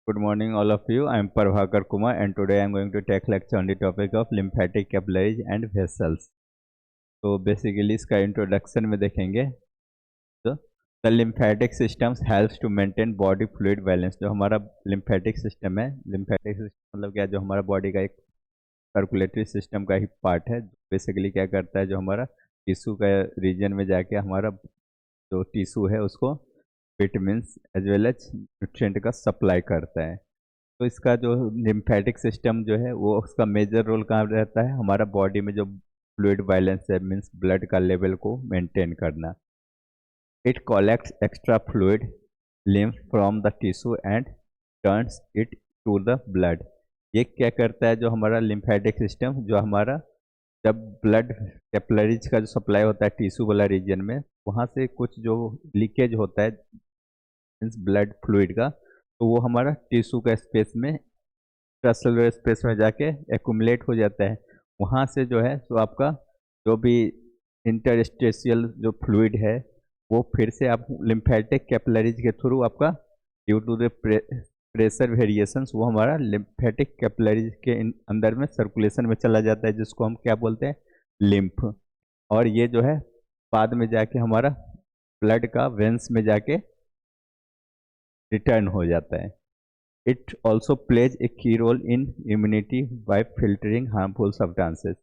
Good morning, all of you. I am Prabhakar Kumar, and today I am going to take lecture on the topic of lymphatic capillaries and vessels. तो basically इसका introduction में देखेंगे तो the lymphatic systems helps to maintain body fluid balance. जो हमारा lymphatic system है, lymphatic system मतलब क्या, जो हमारा बॉडी का एक सर्कुलेटरी सिस्टम का ही पार्ट है। बेसिकली क्या करता है, जो हमारा टिश्यू का रीजन में जाके हमारा जो टिश्यू है उसको vitamins as well as nutrient का सप्लाई करता है। तो इसका जो लिम्फेटिक सिस्टम जो है वो उसका मेजर रोल कहाँ रहता है, हमारा बॉडी में जो फ्लूइड बैलेंस है, मीन्स ब्लड का लेवल को मेंटेन करना। It collects extra fluid lymph from the tissue and turns it to the blood. ये क्या करता है, जो हमारा लिम्फेटिक सिस्टम, जो हमारा जब ब्लड कैपिलरीज का जो सप्लाई होता है टिश्यू वाला रीजन में, वहाँ से कुछ जो लीकेज होता है मीन्स ब्लड फ्लूइड का, तो वो हमारा टिश्यू का स्पेस में, एक्स्ट्रासेलुलर स्पेस में जाके एक्यूमुलेट हो जाता है। वहाँ से जो है तो आपका जो भी इंटरस्टेशियल जो फ्लूइड है वो फिर से आप लिम्फेटिक कैपिलरीज के थ्रू आपका due to the pressure variations वो हमारा लिम्फेटिक कैपिलरीज के अंदर में सर्कुलेशन में चला जाता है, जिसको हम क्या बोलते हैं, लिम्फ। और ये जो है बाद में जाके हमारा ब्लड का वेंस में जाके रिटर्न हो जाता है। It also plays a key role in immunity by filtering harmful substances.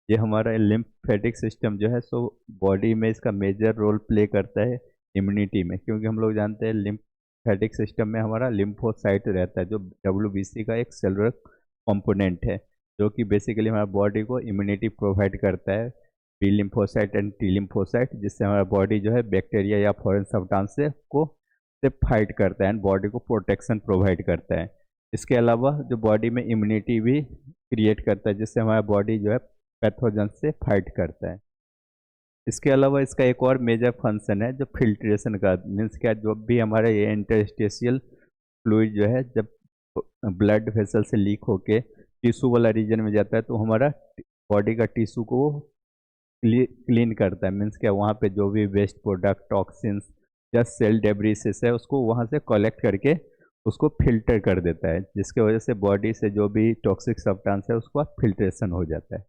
ये हमारा लिम्फेटिक सिस्टम जो है सो बॉडी में इसका मेजर रोल प्ले करता है इम्यूनिटी में, क्योंकि हम लोग जानते हैं लिम्फेटिक सिस्टम में हमारा लिम्फोसाइट रहता है, जो WBC का एक सेलुलर कंपोनेंट है, जो कि बेसिकली हमारा बॉडी को इम्यूनिटी प्रोवाइड करता है, B lymphocyte and T lymphocyte, जिससे हमारा बॉडी जो है बैक्टीरिया या फॉरेन सब्सटेंस से फाइट करता है एंड बॉडी को प्रोटेक्शन प्रोवाइड करता है। इसके अलावा जो बॉडी में इम्यूनिटी भी क्रिएट करता है, जिससे हमारा बॉडी जो है पैथोजन से फाइट करता है। इसके अलावा इसका एक और मेजर फंक्शन है जो फिल्ट्रेशन का, मीन्स क्या, जो भी हमारा ये इंटरस्टेशियल फ्लूइड जो है जब ब्लड वेसल से लीक होके टिश्यू वाला रीजन में जाता है तो हमारा बॉडी का टिश्यू को क्लीन करता है। मीन्स क्या, वहाँ पे जो भी वेस्ट प्रोडक्ट, टॉक्सिन्स या सेल डेब्रिसिस है उसको वहाँ से कलेक्ट करके उसको फिल्टर कर देता है, जिसके वजह से बॉडी से जो भी टॉक्सिक सब्सटेंस है उसका फिल्ट्रेशन हो जाता है।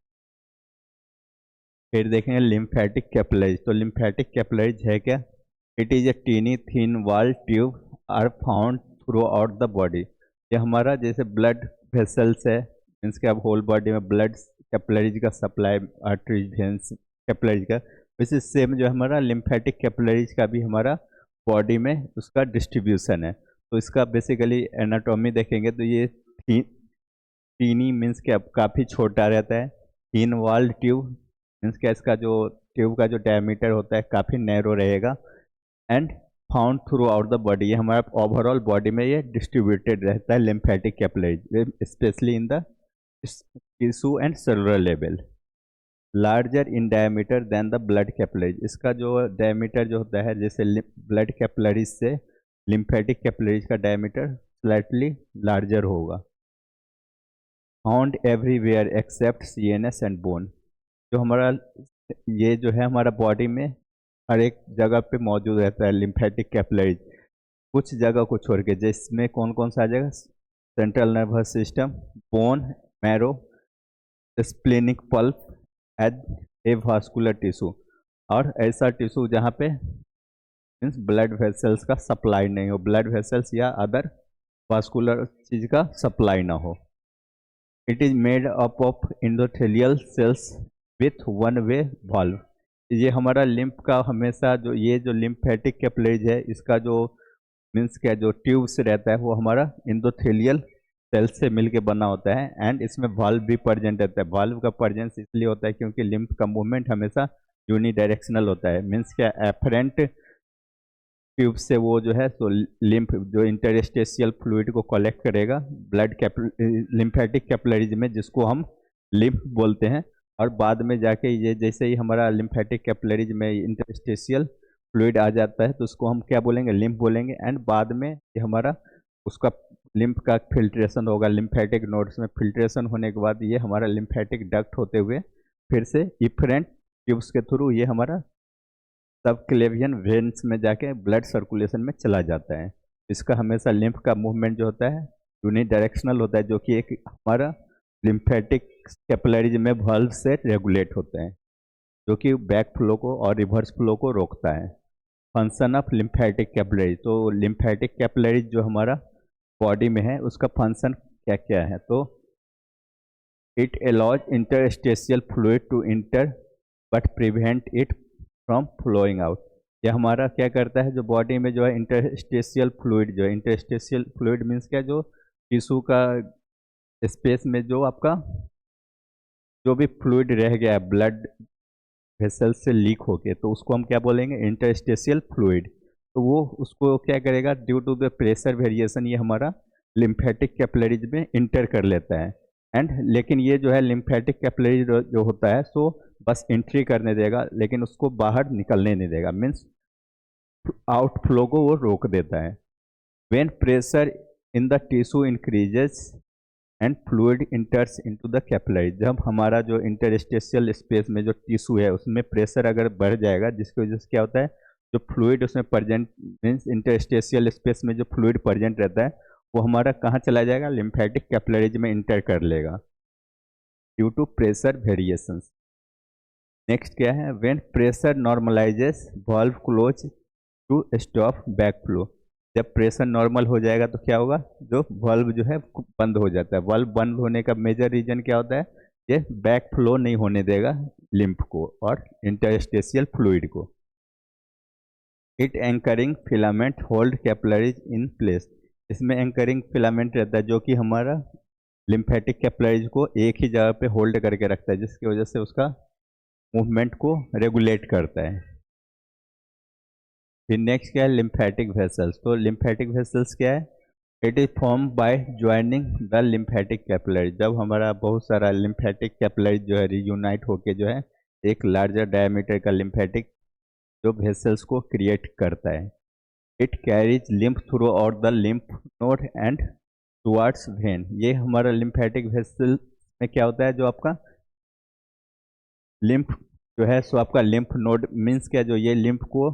फिर देखेंगे लिम्फेटिक कैपिलरीज। तो लिम्फेटिक कैपिलरीज है क्या, it is a tiny thin wall tube are found throughout the body. ये हमारा जैसे ब्लड वेसल्स है, मीन्स के अब होल बॉडी में ब्लड कैपिलरीज का सप्लाई, आर्टरीज, वेन्स, कैपिलरीज का, वैसे सेम जो हमारा लिम्फेटिक कैपिलरीज का भी हमारा बॉडी में उसका डिस्ट्रीब्यूशन है। तो इसका बेसिकली एनाटॉमी देखेंगे तो ये टीनी मीन्स के अब काफ़ी छोटा रहता है, थिन वॉल ट्यूब मीन्स क्या, इसका जो ट्यूब का जो डायमीटर होता है काफ़ी नैरो रहेगा, and found throughout the body. ये हमारा ओवरऑल बॉडी में ये डिस्ट्रीब्यूटेड रहता है lymphatic capillaries, specially in the tissue and cellular level. Larger in diameter than the blood capillaries. इसका जो डायमीटर जो होता है, जैसे ब्लड कैपिलरीज से लिम्फेटिक कैपिलरीज का डायमीटर स्लाइटली लार्जर होगा। Found everywhere except CNS and bone. जो हमारा ये जो है हमारा बॉडी में हर एक जगह पे मौजूद रहता है लिम्फेटिक कैपिलरीज, कुछ जगह को छोड़ के, जिसमें कौन कौन सा जगह, central nervous system, bone marrow, splenic pulp as a vascular tissue, और ऐसा टिश्यू जहाँ पे मीन्स ब्लड वेसल्स का सप्लाई नहीं हो, ब्लड वेसल्स या अदर वास्कुलर चीज का सप्लाई ना हो। It is made up of endothelial cells with one way valve. ये हमारा लिम्फ का हमेशा जो ये जो लिम्फेटिक कैपिलरीज है इसका जो मीन्स क्या, जो ट्यूब्स रहता है वो हमारा इंडोथेलियल सेल से मिलके बना होता है, एंड इसमें वाल्व भी प्रेजेंट रहता है। वाल्व का प्रेजेंस इसलिए होता है क्योंकि लिम्फ का मूवमेंट हमेशा यूनिडायरेक्शनल होता है, मीन्स क्या, एफरेंट ट्यूब से वो जो है तो लिम्फ जो इंटरस्टेशियल फ्लूइड को कलेक्ट करेगा ब्लड लिम्फेटिक कैपिलरीज में, जिसको हम लिम्फ बोलते हैं, और बाद में जाके ये जैसे ही हमारा लिम्फेटिक कैपिलरीज में इंटरस्टेशियल फ्लूइड आ जाता है तो उसको हम क्या बोलेंगे, लिम्फ बोलेंगे, एंड बाद में ये हमारा उसका लिम्फ का फिल्ट्रेशन होगा, लिम्फेटिक नोड्स में फिल्ट्रेशन होने के बाद ये हमारा लिम्फेटिक डक्ट होते हुए फिर से इफरेंट ट्यूब्स के थ्रू ये हमारा सबक्लेवियन वेन्स में जाके ब्लड सर्कुलेशन में चला जाता है। इसका हमेशा लिम्फ का मूवमेंट जो होता है यूनिडायरेक्शनल होता है, जो कि एक हमारा लिम्फेटिक कैपिलरीज में वाल्व से रेगुलेट होते हैं, जो कि बैक फ्लो को और रिवर्स फ्लो को रोकता है। फंक्शन ऑफ लिम्फेटिक कैपिलरीज, तो लिम्फेटिक कैपिलरीज जो हमारा बॉडी में है उसका फंक्शन क्या क्या है, तो it allows interstitial fluid to enter but prevent it from flowing out. यह हमारा क्या करता है, जो बॉडी में जो है इंटरस्टेशियल फ्लूइड, जो है इंटरस्टेशियल फ्लूइड मीन्स क्या, जो टिश्यू का स्पेस में जो आपका जो भी फ्लूइड रह गया है ब्लड वेसल से लीक होके, तो उसको हम क्या बोलेंगे, इंटरस्टेशियल फ्लूइड। तो वो उसको क्या करेगा, due to the pressure variation ये हमारा लिम्फेटिक कैपिलरीज में इंटर कर लेता है। एंड लेकिन ये जो है लिम्फेटिक कैपिलरीज जो होता है सो बस एंट्री करने देगा, लेकिन उसको बाहर निकलने नहीं देगा, मीन्स आउटफ्लो को वो रोक देता है। When pressure in the tissue increases and fluid इंटर्स into the capillary, जब हमारा जो इंटरस्टेशियल स्पेस में जो टिश्यू है उसमें प्रेशर अगर बढ़ जाएगा, जिसकी वजह से क्या होता है, जो फ्लूइड उसमें प्रेजेंट मीन्स इंटरस्टेशियल स्पेस में जो फ्लूइड प्रेजेंट रहता है वो हमारा कहाँ चला जाएगा, लिम्फेटिक कैपिलरीज में इंटर कर लेगा due to pressure variations. Next क्या है, when pressure normalizes valve close to stop back flow, जब प्रेशर नॉर्मल हो जाएगा तो क्या होगा, जो वाल्व जो है बंद हो जाता है। वाल्व बंद होने का मेजर रीजन क्या होता है, ये बैक फ्लो नहीं होने देगा लिम्फ को और इंटरस्टेशियल फ्लूइड को। It anchoring filament hold capillaries in place, इसमें एंकरिंग फिलामेंट रहता है जो कि हमारा लिम्फेटिक कैपिलरीज को एक ही जगह पे होल्ड करके रखता है, जिसकी वजह से उसका मूवमेंट को रेगुलेट करता है। फिर नेक्स्ट क्या है, लिम्फेटिक वेसल्स, तो लिम्फेटिक वेसल्स क्या है, it is form by joining the lymphatic capillary, जब हमारा बहुत सारा लिम्फेटिक कैपिलरी जो है रियूनाइट होके जो है एक लार्जर डायमीटर का लिम्फेटिक जो वेसल्स को क्रिएट करता है। It carries lymph through out the lymph node and towards when, ये हमारा लिम्फेटिक वेसल में क्या होता है, जो आपका लिम्फ जो है सो आपका लिम्फ नोड मीन्स क्या, जो ये लिम्फ को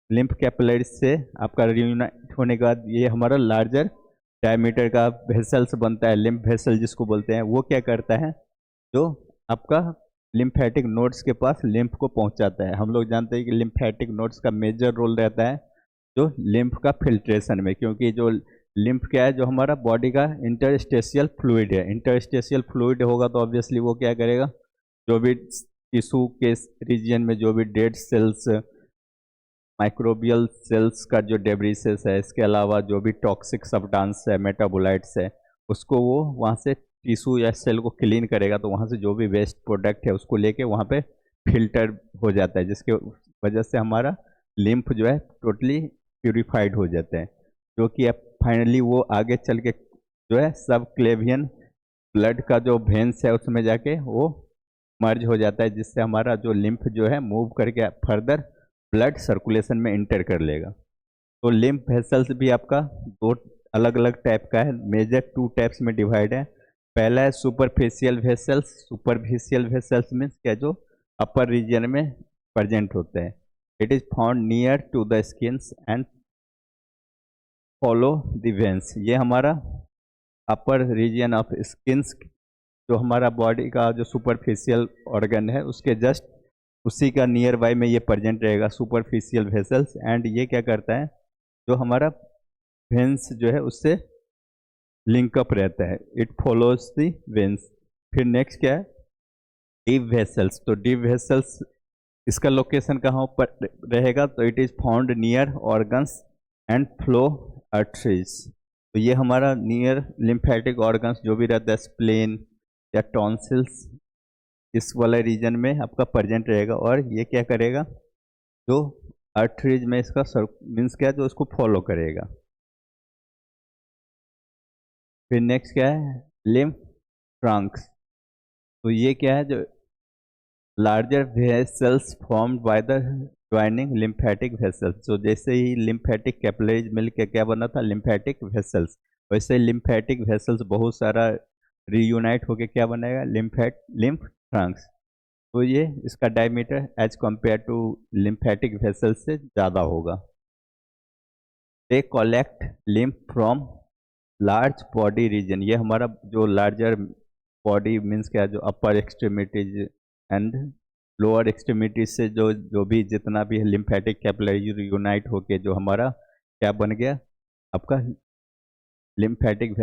लिम्फ कैपिलरी से आपका रियूनाइट होने के बाद ये हमारा लार्जर डायमीटर का वेसल्स बनता है, लिम्फ वेसल जिसको बोलते हैं। वो क्या करता है, जो आपका लिम्फेटिक नोड्स के पास लिम्फ को पहुंचाता है। हम लोग जानते हैं कि लिम्फेटिक नोड्स का मेजर रोल रहता है जो लिम्फ का फिल्ट्रेशन में, क्योंकि जो लिम्फ क्या है, जो हमारा बॉडी का इंटरस्टेशियल फ्लूइड है, इंटरस्टेशियल फ्लूइड होगा तो ऑब्वियसली वो क्या करेगा, जो भी टिश्यू के रीजन में जो भी डेड सेल्स, माइक्रोबियल सेल्स का जो डेब्रिसेस है, इसके अलावा जो भी टॉक्सिक सब्सटेंस है, मेटाबोलाइट्स है, उसको वो वहाँ से टिश्यू या सेल को क्लीन करेगा, तो वहाँ से जो भी वेस्ट प्रोडक्ट है उसको लेके वहाँ पे फिल्टर हो जाता है, जिसके वजह से हमारा लिम्फ जो है टोटली प्यूरिफाइड हो जाते हैं, जो कि अब फाइनली वो आगे चल के जो है सब क्लेवियन ब्लड का जो वेन्स है उसमें जाके वो मर्ज हो जाता है, जिससे हमारा जो लिम्फ जो है मूव करके फर्दर ब्लड सर्कुलेशन में इंटर कर लेगा। तो लिम्फ वेसल्स भी आपका दो अलग अलग टाइप का है, मेजर टू टाइप्स में डिवाइड है। पहला है superficial vessels, superficial vessels means क्या, जो अपर रीजन में प्रेजेंट होते हैं। It is found near to the skins and follow the veins, ये हमारा अपर रीजन ऑफ स्किन्स, जो हमारा बॉडी का जो सुपरफिशियल ऑर्गन है उसके जस्ट उसी का नियर बाय में ये प्रेजेंट रहेगा सुपरफिशियल वेसल्स। एंड ये क्या करता है, जो हमारा वेन्स जो है उससे लिंकअप रहता है, इट फॉलोज द वेन्स। फिर नेक्स्ट क्या है, डीप वेसल्स, तो डीप वेसल्स इसका लोकेशन कहाँ पर रहेगा, तो it is found near organs and flow arteries, तो ये हमारा नियर लिम्फेटिक ऑर्गन्स जो भी रहता है, स्प्लेन या टॉन्सिल्स, इस वाले रीजन में आपका प्रेजेंट रहेगा, और ये क्या करेगा, जो आर्टरीज में इसका मीन्स क्या है, जो उसको फॉलो करेगा। फिर नेक्स्ट क्या है, लिम्फ ट्रंक्स, तो ये क्या है, जो larger vessels formed by the joining lymphatic vessels, तो जैसे ही लिम्फेटिक कैपिलरीज मिल के क्या बना था, लिम्फेटिक वेसल्स, वैसे लिम्फेटिक वेसल्स बहुत सारा रीयूनाइट होके क्या बनेगा, लिम्फ ट्रंक्स। तो ये इसका diameter as compare to lymphatic vessels से ज़्यादा होगा। They collect lymph from large body region. ये हमारा जो लार्जर बॉडी मीन्स क्या, जो upper extremities and lower extremities से जो भी जितना भी लिम्फेटिक कैपिलरीज यूनाइट होके जो हमारा क्या बन गया, आपका लिम्फेटिक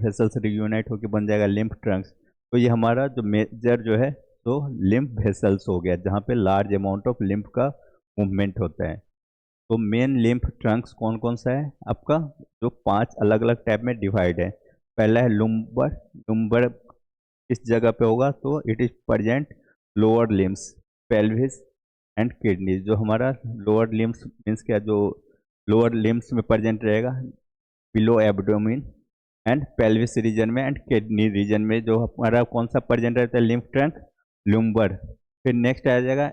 वेसल से रियूनाइट होके बन जाएगा लिम्फ ट्रंक्स। तो ये हमारा जो मेजर जो है तो लिम्फ वेसल्स हो गया, जहाँ पे लार्ज अमाउंट ऑफ लिम्फ का मूवमेंट होता है। तो मेन लिम्फ ट्रंक्स कौन कौन सा है आपका, जो 5 अलग अलग टाइप में डिवाइड है। पहला है लुम्बर। लुम्बर किस जगह पे होगा, तो it is present lower limbs, pelvis and kidney. जो हमारा लोअर लिम्स मीन्स क्या, जो लोअर लिम्स में प्रेजेंट रहेगा, below abdomen and pelvis region में एंड किडनी रीजन में जो हमारा कौन सा प्रेजेंट रहता है, लिम्फ ट्रंक लुम्बर। फिर नेक्स्ट आ जाएगा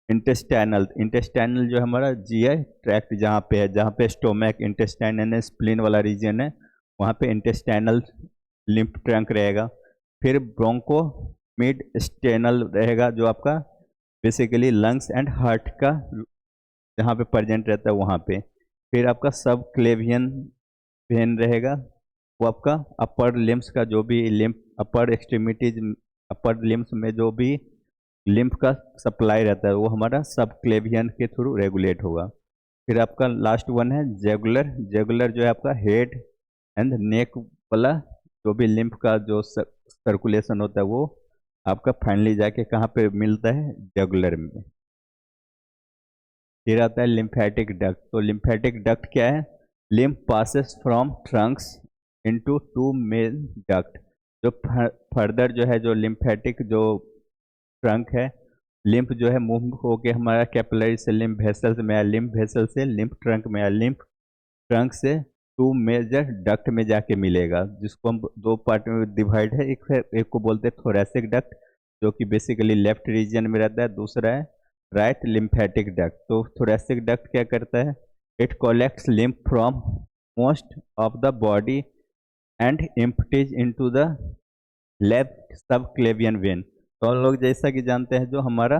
इंटेस्टाइनल। इंटेस्टाइनल जो हमारा जीआई ट्रैक्ट जहाँ पे है, जहाँ पे स्टोमक, इंटेस्टाइन एंड स्प्लीन वाला रीजन है, वहाँ पे इंटेस्टाइनल लिम्फ ट्रंक रहेगा। फिर ब्रोंको मिड स्टेनल रहेगा, जो आपका बेसिकली लंग्स एंड हार्ट का जहाँ पे प्रेजेंट रहता है वहाँ पे। फिर आपका सब क्लेवियन वेन रहेगा, वो आपका अपर लिम्स का जो भी लिम्फ, अपर एक्सट्रीमिटीज, अपर लिम्स में जो भी लिम्फ का सप्लाई रहता है वो हमारा सब क्लेवियन के थ्रू रेगुलेट होगा। फिर आपका लास्ट वन है जेगुलर। जेगुलर जो है आपका हेड एंड नेक वाला जो भी लिम्फ का जो सर्कुलेशन होता है वो आपका फाइनली जाके कहाँ पे मिलता है, जेगुलर में। फिर आता है लिम्फेटिक डक्ट। तो लिम्फेटिक डक्ट क्या है, lymph passes from Trunks into 2 main duct. जो फर्दर जो है, जो लिम्फेटिक जो ट्रंक है, लिम्फ जो है मूव होके हमारा कैपिलरी से लिम्फ वेसल्स में आया, लिम्फ वेसल से लिम्फ ट्रंक में आया, लिम्फ ट्रंक से 2 मेजर डक्ट में जाके मिलेगा, जिसको हम 2 पार्ट में डिवाइड है। एक को बोलते हैं थोरेसिक डक्ट, जो कि बेसिकली लेफ्ट रीजन में रहता है। दूसरा है राइट लिम्फेटिक डक्ट। तो थोरेसिक डक्ट क्या करता है, it collects lymph from most of the body and empties into the left सब क्लेवियन वेन। तो हम लोग जैसा कि जानते हैं, जो हमारा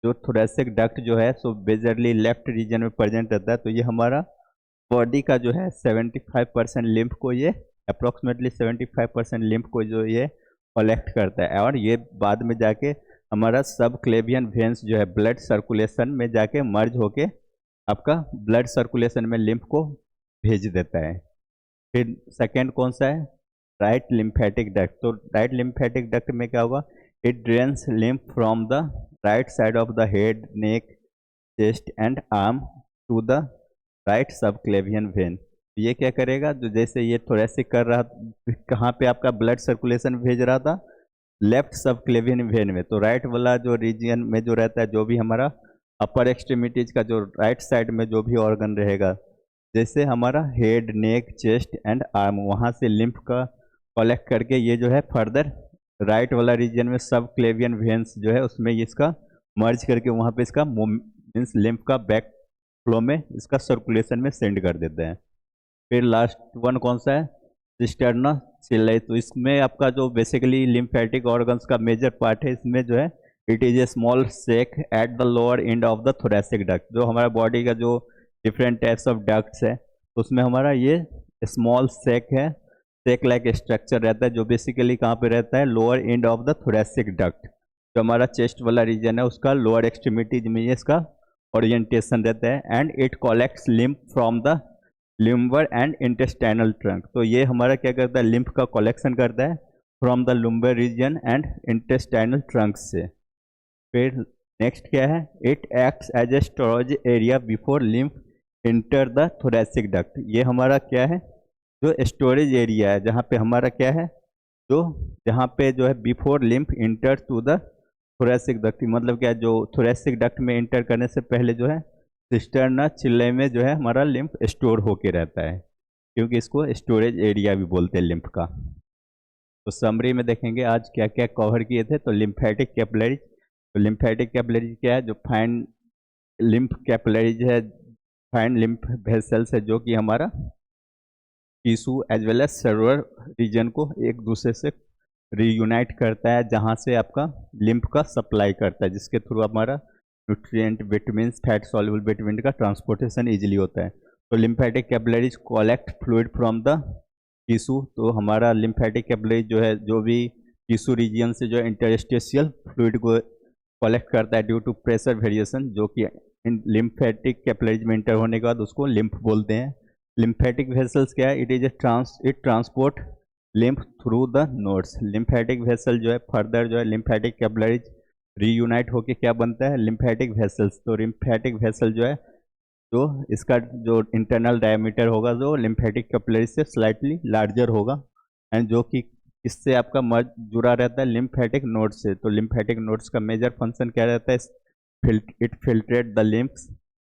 जो थोरेसिक डक्ट जो है सो मेजरली लेफ्ट रीजन में प्रेजेंट रहता है। तो ये हमारा बॉडी का जो है 75% लिम्फ को ये अप्रोक्सीमेटली 75% लिम्फ को जो ये कलेक्ट करता है, और ये बाद में जाके हमारा सब क्लेवियन वेन्स जो है ब्लड सर्कुलेशन में जाके मर्ज होके आपका ब्लड सर्कुलेशन में लिम्फ को भेज देता है। फिर सेकेंड कौन सा है, राइट लिम्फेटिक डक्ट। तो राइट लिम्फेटिक डक्ट में क्या होगा, it drains lymph from the right side of the head, neck, chest and arm to the right subclavian vein. ये क्या करेगा, जो जैसे ये थोरेसिक कर रहा, कहाँ पे आपका ब्लड सर्कुलेशन भेज रहा था, लेफ्ट सबक्लेवियन वेन में। तो राइट वाला जो रीजन में जो रहता है, जो भी हमारा अपर एक्सट्रीमिटीज का जो राइट साइड में जो भी ऑर्गन रहेगा, जैसे हमारा head, neck, chest and arm, वहाँ से लिम्फ का कलेक्ट करके ये जो है फर्दर राइट वाला रीजन में सब क्लेवियन वेन्स जो है उसमें इसका मर्ज करके वहाँ पे इसका मीन्स लिम्फ का बैक फ्लो में इसका सर्कुलेशन में सेंड कर देते हैं। फिर लास्ट वन कौन सा है, सिस्टर्ना चिल्लाई। तो इसमें आपका जो बेसिकली लिम्फेटिक ऑर्गन्स का मेजर पार्ट है, इसमें जो है it is a small sac at the lower end of the thoracic duct. जो हमारा बॉडी का जो डिफरेंट टाइप्स ऑफ डक्ट्स है, तो उसमें हमारा ये स्मॉल सेक है, सेक लाइक स्ट्रक्चर रहता है, जो बेसिकली कहाँ पे रहता है, lower end of the thoracic duct. जो हमारा चेस्ट वाला रीजन है उसका लोअर एक्सट्रीमिटीज में ये इसका ओरिएंटेशन रहता है, and it collects lymph from the limber and intestinal trunk. तो ये हमारा क्या करता है, लिम्फ का कलेक्शन करता है from the lumbar region and intestinal trunk से। फिर नेक्स्ट क्या है, it acts as a storage area before lymph enter the thoracic duct. ये हमारा क्या है, जो स्टोरेज एरिया है, जहाँ पे हमारा क्या है, जो जहाँ पे जो है before lymph enter to the thoracic duct, मतलब क्या, जो थोरेसिक डक्ट में इंटर करने से पहले जो है सिस्टर्ना चिल्ले में जो है हमारा लिम्फ स्टोर होके रहता है, क्योंकि इसको स्टोरेज एरिया भी बोलते हैं लिम्फ का। तो समरी में देखेंगे आज क्या क्या कवर किए थे। तो लिम्फेटिक कैपिलरीज। तो लिम्फेटिक कैपिलरीज क्या है, जो फाइन लिम्फ कैपिलरीज है, फाइन लिम्फ वेसल्स है, जो कि हमारा tissue as well as server region को एक दूसरे से रीयूनाइट करता है, जहाँ से आपका लिम्फ का सप्लाई करता है, जिसके थ्रू हमारा nutrient, vitamin, fat soluble vitamin का ट्रांसपोर्टेशन इजीली होता है। तो lymphatic capillaries collect fluid from the tissue. तो हमारा लिम्फेटिक कैपिलरी जो है जो भी टिश्यू रीजियन से जो इंटरस्टिशियल फ्लूइड को कलेक्ट करता है ड्यू टू प्रेशर वेरिएशन, जो कि लिम्फेटिक कैपिलरीज में इंटर होने के बाद उसको लिम्फ बोलते हैं। लिम्फेटिक वेसल्स क्या है? It transport lymph through the nodes. Lymphatic vessel जो है फर्दर जो है लिम्फेटिक कैपिलरीज रीयूनाइट होके क्या बनता है? Lymphatic vessels. तो लिम्फेटिक वेसल जो है जो इसका जो इंटरनल डायमीटर होगा जो लिम्फेटिक कैपिलरी से स्लाइटली लार्जर होगा, एंड जो कि इससे आपका मर्ज जुड़ा रहता है लिम्फेटिक नोड से। तो लिम्फेटिक नोड्स का मेजर फंक्शन क्या रहता है? इट फिल्ट्रेट द लिम्फ्स,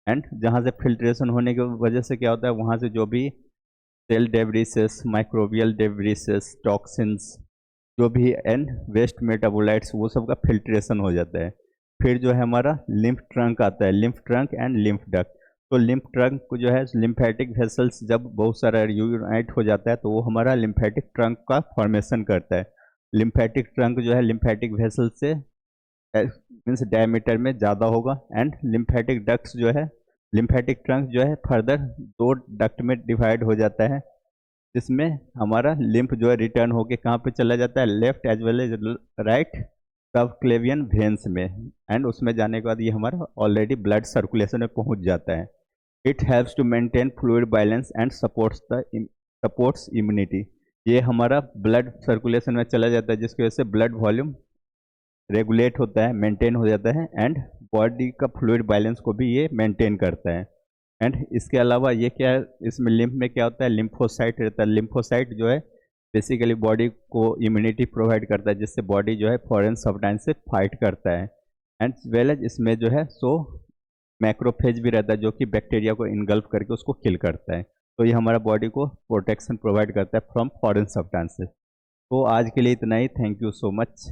एंड जहाँ से फिल्ट्रेशन होने की वजह से क्या होता है वहाँ से जो भी सेल डेब्रिसेस, माइक्रोबियल डेब्रिसेस, टॉक्सिन्स जो भी एंड वेस्ट मेटाबोलाइट्स वो सब का फिल्ट्रेशन हो जाता है। फिर जो है हमारा लिम्फ ट्रंक आता है, lymph trunk and lymph duct. तो लिम्फ ट्रंक जो है लिम्फेटिक वेसल्स जब बहुत सारा यूनाइट हो जाता है तो वो हमारा लिम्फेटिक ट्रंक का फॉर्मेशन करता है। लिम्फेटिक ट्रंक जो है लिम्फेटिक वेसल से मीन्स डायमीटर में ज़्यादा होगा, एंड लिम्फेटिक डक्ट्स जो है लिम्फेटिक ट्रंक जो है फर्दर दो डक्ट में डिवाइड हो जाता है, जिसमें हमारा लिम्फ जो है रिटर्न होके कहाँ पे चला जाता है? Left as well as right subclavian veins में, एंड उसमें जाने के बाद ये हमारा ऑलरेडी ब्लड सर्कुलेशन में पहुंच जाता है। It helps to maintain fluid balance and supports immunity. ये हमारा ब्लड सर्कुलेशन में चला जाता है जिसकी वजह से ब्लड वॉल्यूम रेगुलेट होता है, मेंटेन हो जाता है, एंड बॉडी का फ्लूइड बैलेंस को भी ये मेंटेन करता है। एंड इसके अलावा ये क्या है, इसमें लिम्फ में क्या होता है? लिम्फोसाइट रहता है। लिम्फोसाइट जो है बेसिकली बॉडी को इम्यूनिटी प्रोवाइड करता है, जिससे बॉडी जो है फॉरेन सब्सटेंस से फाइट करता है। एंड वेल एज इसमें जो है सो मैक्रोफेज भी रहता है जो कि बैक्टीरिया को इनगल्फ करके उसको किल करता है। तो ये हमारा बॉडी को प्रोटेक्शन प्रोवाइड करता है फ्रॉम फॉरेन सब्सटेंसेस। तो आज के लिए इतना ही। Thank you so much.